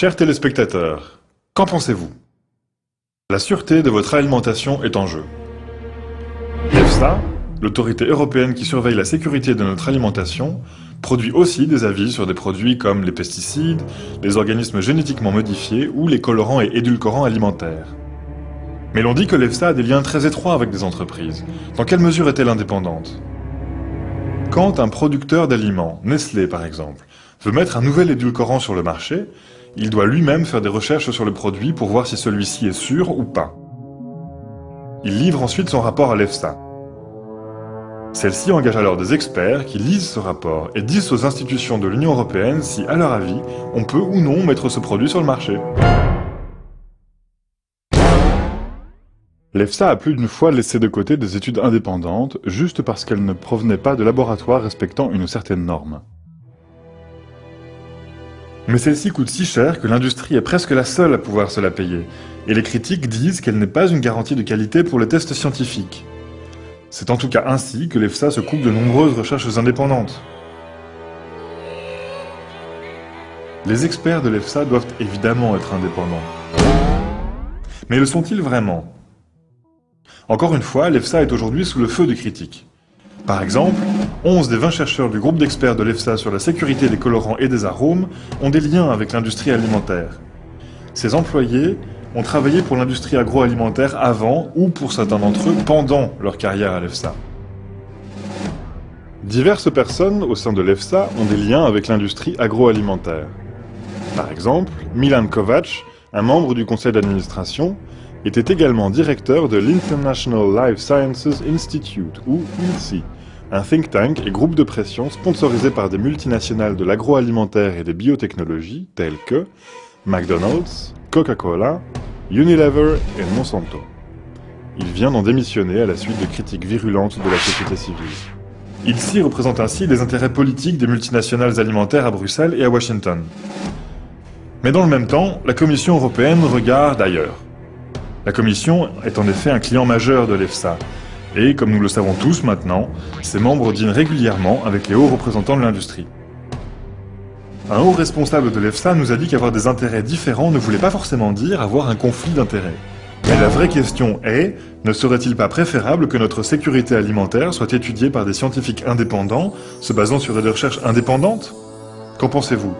Chers téléspectateurs, qu'en pensez-vous? La sûreté de votre alimentation est en jeu. L'EFSA, l'autorité européenne qui surveille la sécurité de notre alimentation, produit aussi des avis sur des produits comme les pesticides, les organismes génétiquement modifiés ou les colorants et édulcorants alimentaires. Mais l'on dit que l'EFSA a des liens très étroits avec des entreprises. Dans quelle mesure est-elle indépendante? Quand un producteur d'aliments, Nestlé par exemple, veut mettre un nouvel édulcorant sur le marché, il doit lui-même faire des recherches sur le produit pour voir si celui-ci est sûr ou pas. Il livre ensuite son rapport à l'EFSA. Celle-ci engage alors des experts qui lisent ce rapport et disent aux institutions de l'Union européenne si, à leur avis, on peut ou non mettre ce produit sur le marché. L'EFSA a plus d'une fois laissé de côté des études indépendantes juste parce qu'elles ne provenaient pas de laboratoires respectant une certaine norme. Mais celle-ci coûte si cher que l'industrie est presque la seule à pouvoir se la payer, et les critiques disent qu'elle n'est pas une garantie de qualité pour les tests scientifiques. C'est en tout cas ainsi que l'EFSA se coupe de nombreuses recherches indépendantes. Les experts de l'EFSA doivent évidemment être indépendants. Mais le sont-ils vraiment? Encore une fois, l'EFSA est aujourd'hui sous le feu des critiques. Par exemple, 11 des 20 chercheurs du groupe d'experts de l'EFSA sur la sécurité des colorants et des arômes ont des liens avec l'industrie alimentaire. Ces employés ont travaillé pour l'industrie agroalimentaire avant, ou pour certains d'entre eux, pendant leur carrière à l'EFSA. Diverses personnes au sein de l'EFSA ont des liens avec l'industrie agroalimentaire. Par exemple, Milan Kovač, un membre du conseil d'administration, était également directeur de l'International Life Sciences Institute, ou ILSI, un think tank et groupe de pression sponsorisé par des multinationales de l'agroalimentaire et des biotechnologies telles que McDonald's, Coca-Cola, Unilever et Monsanto. Il vient d'en démissionner à la suite de critiques virulentes de la société civile. ILSI représente ainsi les intérêts politiques des multinationales alimentaires à Bruxelles et à Washington. Mais dans le même temps, la Commission européenne regarde ailleurs. La Commission est en effet un client majeur de l'EFSA, et, comme nous le savons tous maintenant, ses membres dînent régulièrement avec les hauts représentants de l'industrie. Un haut responsable de l'EFSA nous a dit qu'avoir des intérêts différents ne voulait pas forcément dire avoir un conflit d'intérêts. Mais la vraie question est, ne serait-il pas préférable que notre sécurité alimentaire soit étudiée par des scientifiques indépendants, se basant sur des recherches indépendantes? Qu'en pensez-vous?